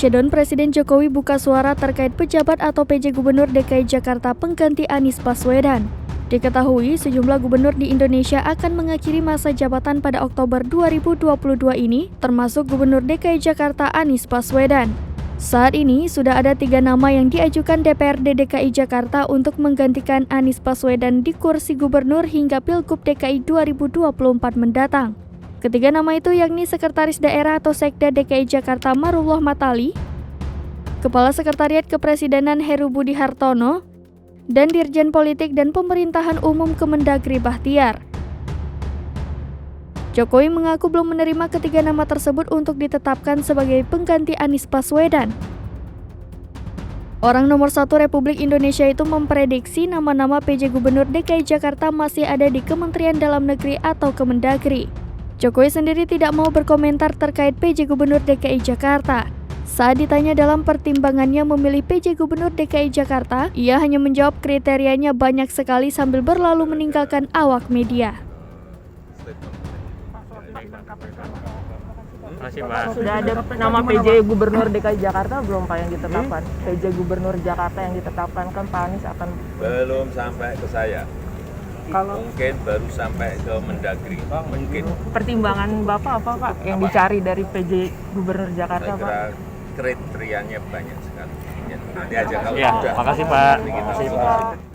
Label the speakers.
Speaker 1: Ramasyadon, Presiden Jokowi buka suara terkait pejabat atau PJ Gubernur DKI Jakarta pengganti Anies Baswedan. Diketahui, sejumlah gubernur di Indonesia akan mengakhiri masa jabatan pada Oktober 2022 ini, termasuk Gubernur DKI Jakarta Anies Baswedan. Saat ini, sudah ada 3 nama yang diajukan DPRD DKI Jakarta untuk menggantikan Anies Baswedan di kursi gubernur hingga Pilgub DKI 2024 mendatang. Ketiga nama itu yakni Sekretaris Daerah atau Sekda DKI Jakarta Marullah Matali, Kepala Sekretariat Kepresidenan Heru Budi Hartono, dan Dirjen Politik dan Pemerintahan Umum Kemendagri Bahtiar. Jokowi mengaku belum menerima ketiga nama tersebut untuk ditetapkan sebagai pengganti Anies Baswedan. Orang nomor 1 Republik Indonesia itu memprediksi nama-nama PJ Gubernur DKI Jakarta masih ada di Kementerian Dalam Negeri atau Kemendagri. Jokowi sendiri tidak mau berkomentar terkait PJ Gubernur DKI Jakarta. Saat ditanya dalam pertimbangannya memilih PJ Gubernur DKI Jakarta, ia hanya menjawab kriterianya banyak sekali sambil berlalu meninggalkan awak media.
Speaker 2: Sudah ada nama PJ Gubernur DKI Jakarta belum Pak yang ditetapkan? PJ Gubernur Jakarta yang ditetapkan kan Pak Anies akan...
Speaker 3: Belum sampai ke saya. Mungkin baru sampai ke Mendagri. Mungkin.
Speaker 2: Pertimbangan Bapak apa Pak yang dicari dari PJ Gubernur Jakarta Pak?
Speaker 3: Kriterianya banyak sekali. Ya, nanti aja kalau
Speaker 4: ya,
Speaker 3: udah.
Speaker 4: makasih Pak.